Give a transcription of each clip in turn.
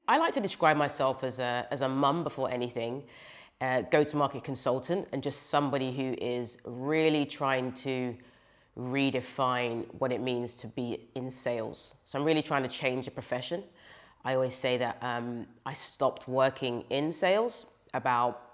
I like to describe myself as a mum before anything, go-to-market consultant, and just somebody who is really trying to redefine what it means to be in sales. So I'm really trying to change the profession. I always say that I stopped working in sales about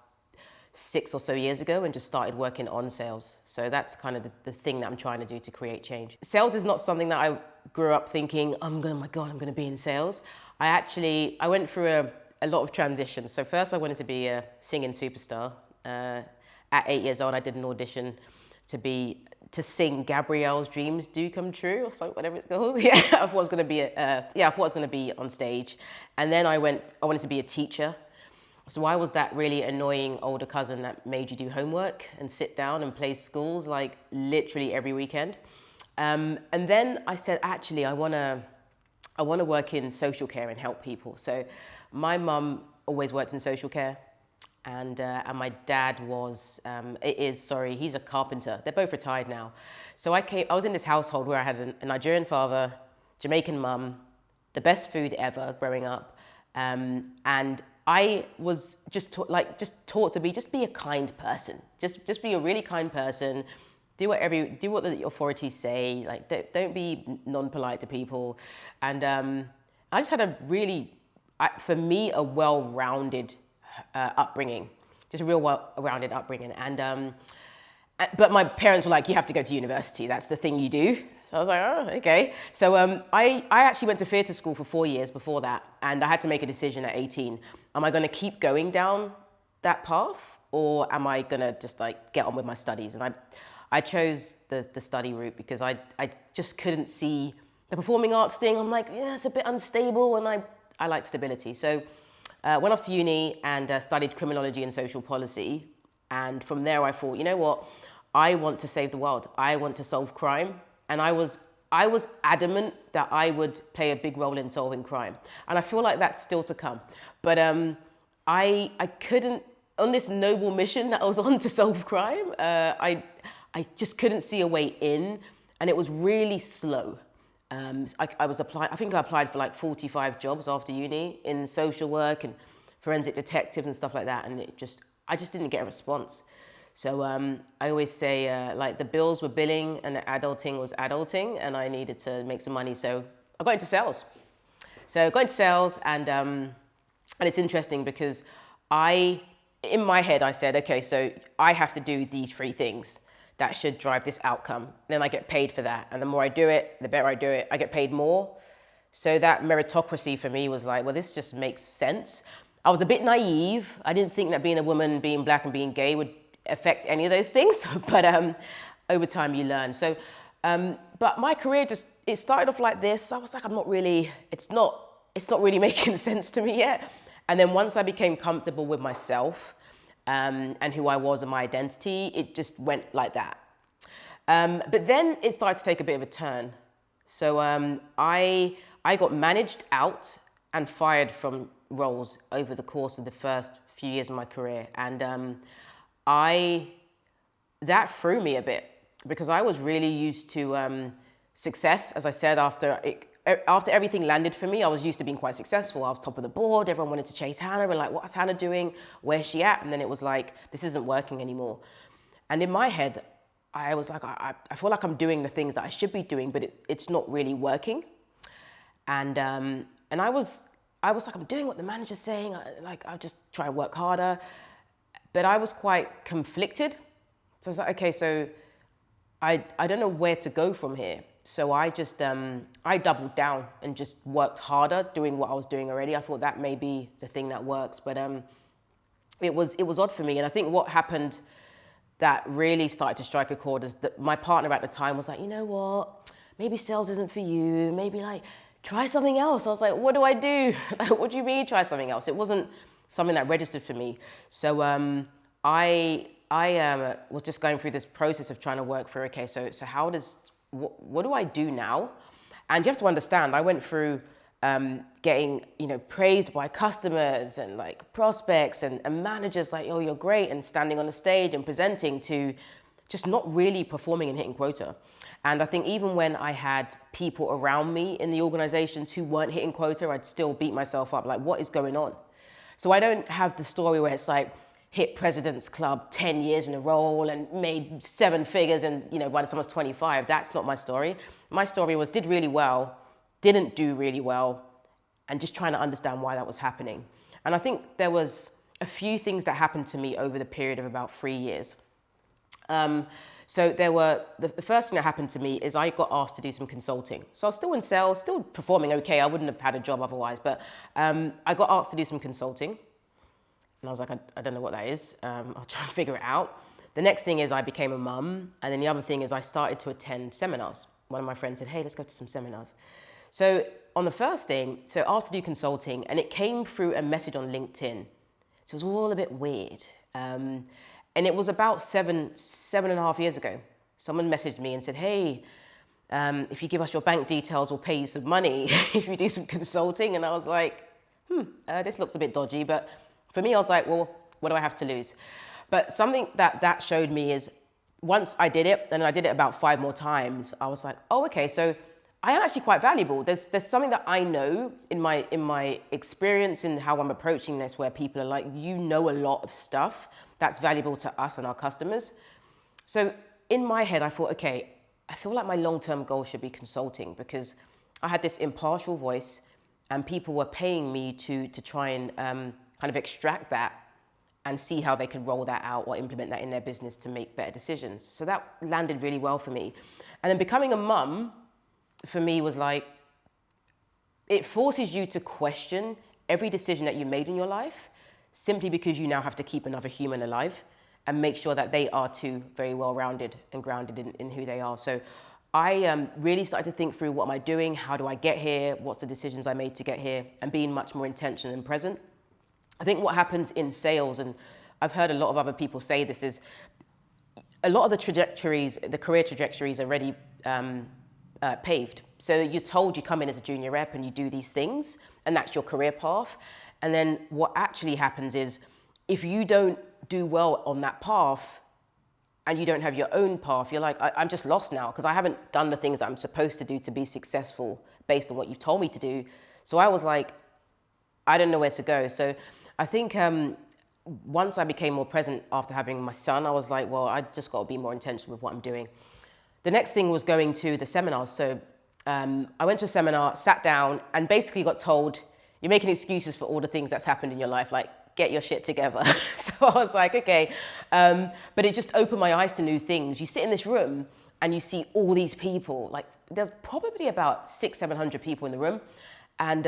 6 or so years ago and just started working on sales. So that's kind of the thing that I'm trying to do to create change. Sales is not something that I grew up thinking, oh my God, I'm going to be in sales. I went through a lot of transitions. So first I wanted to be a singing superstar. At 8 years old, I did an audition to sing Gabrielle's Dreams Do Come True, or something, whatever it's called. Yeah, I thought I was going to be on stage. And then I wanted to be a teacher. So I was that really annoying older cousin that made you do homework and sit down and play schools like literally every weekend. And then I said, actually, I want to work in social care and help people. So my mum always worked in social care, and my dad he's a carpenter. They're both retired now. So I was in this household where I had a Nigerian father, Jamaican mum, the best food ever growing up, and I was just taught to be a kind person. Just be a really kind person. Do what the authorities say. Like don't be non-polite to people. And I just had a really, for me, a well-rounded upbringing. Just a real well-rounded upbringing. And but my parents were like, you have to go to university. That's the thing you do. So I was like, oh, okay. So I actually went to theatre school for 4 years before that, and I had to make a decision at 18. Am I going to keep going down that path, or am I going to just like get on with my studies? And I chose the study route because I just couldn't see the performing arts thing. I'm like, yeah, it's a bit unstable, and I like stability. So went off to uni and studied criminology and social policy. And from there I thought, you know what? I want to save the world. I want to solve crime. And I was adamant that I would play a big role in solving crime. And I feel like that's still to come. But I couldn't, on this noble mission that I was on to solve crime, I just couldn't see a way in, and it was really slow. I think I applied for like 45 jobs after uni in social work and forensic detectives and stuff like that, and I just didn't get a response. So I always say like the bills were billing and the adulting was adulting, and I needed to make some money. So I got into sales. And it's interesting because in my head, I said, okay, so I have to do these 3 things that should drive this outcome. And then I get paid for that. And the more I do it, the better I do it, I get paid more. So that meritocracy for me was like, well, this just makes sense. I was a bit naive. I didn't think that being a woman, being black and being gay would affect any of those things, but over time you learn. So, but my career it started off like this. I was like, it's not really making sense to me yet. And then once I became comfortable with myself and who I was and my identity, it just went like that. But then it started to take a bit of a turn. So I got managed out and fired from roles over the course of the first few years of my career. And that threw me a bit because I was really used to success. As I said, after everything landed for me, I was used to being quite successful. I was top of the board. Everyone wanted to chase Hannah. We're like, what's Hannah doing? Where's she at? And then it was like, this isn't working anymore. And in my head, I was like, I feel like I'm doing the things that I should be doing, but it's not really working. And I was like, I'm doing what the manager's saying. I'll just try and work harder. But I was quite conflicted. So I was like, okay, so I don't know where to go from here. So I just, I doubled down and just worked harder doing what I was doing already. I thought that may be the thing that works, but it was odd for me. And I think what happened that really started to strike a chord is that my partner at the time was like, you know what, maybe sales isn't for you. Maybe like, try something else. I was like, what do I do? What do you mean try something else? It wasn't something that registered for me. So I was just going through this process of trying to work through, okay, so what do I do now? And you have to understand, I went through getting praised by customers and like prospects and managers like, oh, you're great, and standing on the stage and presenting, to just not really performing and hitting quota. And I think even when I had people around me in the organizations who weren't hitting quota, I'd still beat myself up, like, what is going on? So I don't have the story where it's like, hit President's Club 10 years in a row and made 7 figures and, by the time I was 25. That's not my story. My story was did really well, didn't do really well, and just trying to understand why that was happening. And I think there was a few things that happened to me over the period of about 3 years. So there were, the first thing that happened to me is I got asked to do some consulting. So I was still in sales, still performing okay. I wouldn't have had a job otherwise, but I got asked to do some consulting. And I was like, I don't know what that is. I'll try and figure it out. The next thing is I became a mum. And then the other thing is I started to attend seminars. One of my friends said, hey, let's go to some seminars. So on the first thing, so asked to do consulting, and it came through a message on LinkedIn. So it was all a bit weird. And it was about seven and a half years ago. Someone messaged me and said, hey, if you give us your bank details, we'll pay you some money if you do some consulting. And I was like, this looks a bit dodgy. But for me, I was like, well, what do I have to lose? But something that showed me is once I did it, and I did it about 5 more times, I was like, oh, okay, so I am actually quite valuable. There's something that I know in my experience in how I'm approaching this, where people are like, you know a lot of stuff that's valuable to us and our customers. So in my head, I thought, okay, I feel like my long-term goal should be consulting, because I had this impartial voice and people were paying me to try and kind of extract that and see how they could roll that out or implement that in their business to make better decisions. So that landed really well for me. And then becoming a mum, for me, was like, it forces you to question every decision that you made in your life, simply because you now have to keep another human alive and make sure that they are too very well-rounded and grounded in who they are. So I really started to think through, what am I doing? How do I get here? What's the decisions I made to get here? And being much more intentional and present. I think what happens in sales, and I've heard a lot of other people say this, is a lot of the trajectories, the career trajectories are already paved. So you're told you come in as a junior rep and you do these things, and that's your career path. And then what actually happens is, if you don't do well on that path and you don't have your own path, you're like, I'm just lost now, because I haven't done the things that I'm supposed to do to be successful based on what you've told me to do. So I was like, I don't know where to go. So I think once I became more present after having my son, I was like, well, I just got to be more intentional with what I'm doing. The next thing was going to the seminars. So I went to a seminar, sat down, and basically got told, you're making excuses for all the things that's happened in your life, like, get your shit together. So I was like, okay. But it just opened my eyes to new things. You sit in this room and you see all these people, like there's probably about 600-700 people in the room. And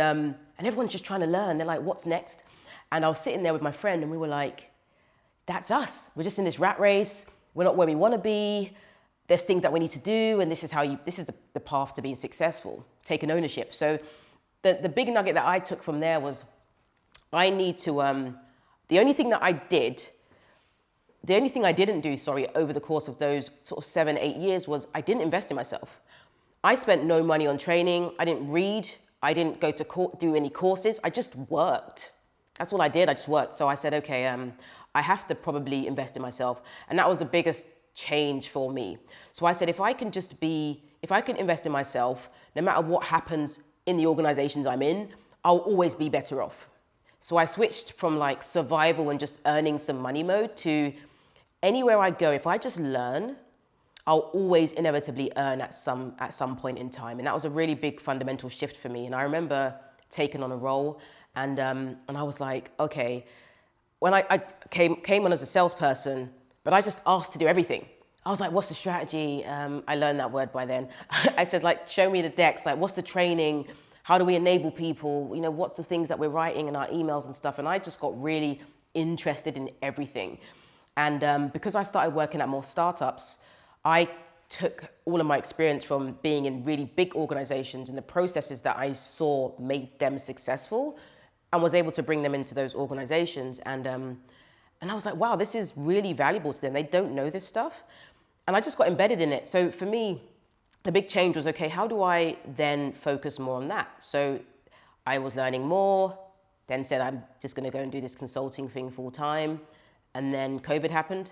everyone's just trying to learn. They're like, what's next? And I was sitting there with my friend and we were like, that's us. We're just in this rat race. We're not where we want to be. There's things that we need to do. And this is the path to being successful, taking ownership. So the big nugget that I took from there was, I need to, the only thing I didn't do, over the course of those sort of 7-8 years was I didn't invest in myself. I spent no money on training. I didn't read. I didn't go to do any courses. I just worked. That's all I did. I just worked. So I said, okay, I have to probably invest in myself. And that was the biggest change for me. So I said, if I can invest in myself, no matter what happens in the organizations I'm in, I'll always be better off. So I switched from like survival and just earning some money mode to anywhere I go, if I just learn, I'll always inevitably earn at some point in time. And that was a really big fundamental shift for me. And I remember taking on a role and I was like, okay, when I came on as a salesperson, but I just asked to do everything. I was like, what's the strategy? I learned that word by then. I said, like, show me the decks, like, what's the training? How do we enable people? You know, what's the things that we're writing in our emails and stuff? And I just got really interested in everything. And because I started working at more startups, I took all of my experience from being in really big organizations and the processes that I saw made them successful and was able to bring them into those organizations. And I was like, wow, this is really valuable to them. They don't know this stuff. And I just got embedded in it. So for me, the big change was, okay, how do I then focus more on that? So I was learning more, then said, I'm just going to go and do this consulting thing full time. And then COVID happened.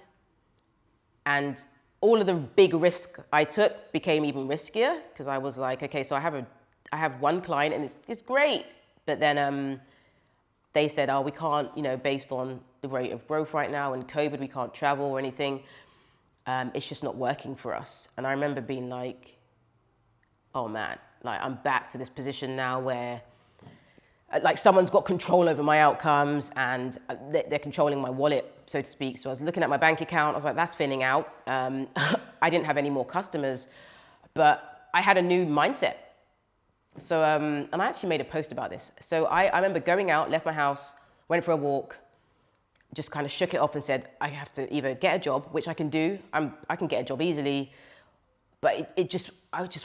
And all of the big risk I took became even riskier because I was like, okay, so I have one client and it's great. But then they said, oh, we can't, based on the rate of growth right now and COVID, we can't travel or anything. It's just not working for us. And I remember being like, oh man, like I'm back to this position now where like someone's got control over my outcomes and they're controlling my wallet, so to speak. So I was looking at my bank account, I was like, that's thinning out. I didn't have any more customers, but I had a new mindset. So, and I actually made a post about this. So I remember going out, left my house, went for a walk, just kind of shook it off and said, I have to either get a job, which I can do. I can get a job easily, but it just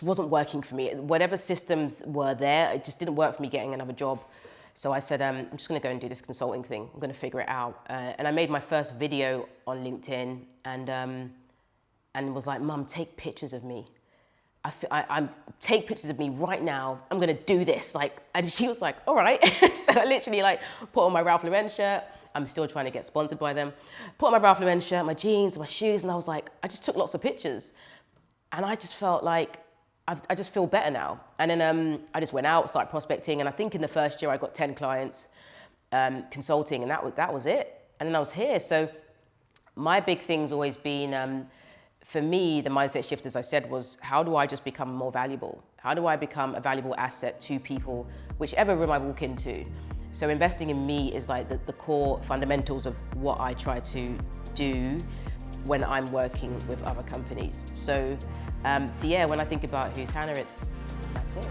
wasn't working for me. Whatever systems were there, it just didn't work for me getting another job. So I said, I'm just gonna go and do this consulting thing. I'm gonna figure it out. And I made my first video on LinkedIn and was like, Mum, take pictures of me. I'm take pictures of me right now. I'm gonna do this. And she was like, all right. So I literally put on my Ralph Lauren shirt. I'm still trying to get sponsored by them. Put on my Ralph Lauren shirt, my jeans, my shoes, and I was like, I just took lots of pictures. And I just felt like, I just feel better now. And then I just went out, started prospecting, and I think in the first year I got 10 clients consulting, and that was it. And then I was here. So my big thing's always been, for me, the mindset shift, as I said, was how do I just become more valuable? How do I become a valuable asset to people, whichever room I walk into? So investing in me is like the core fundamentals of what I try to do when I'm working with other companies. So yeah, when I think about who's Hannah, that's it.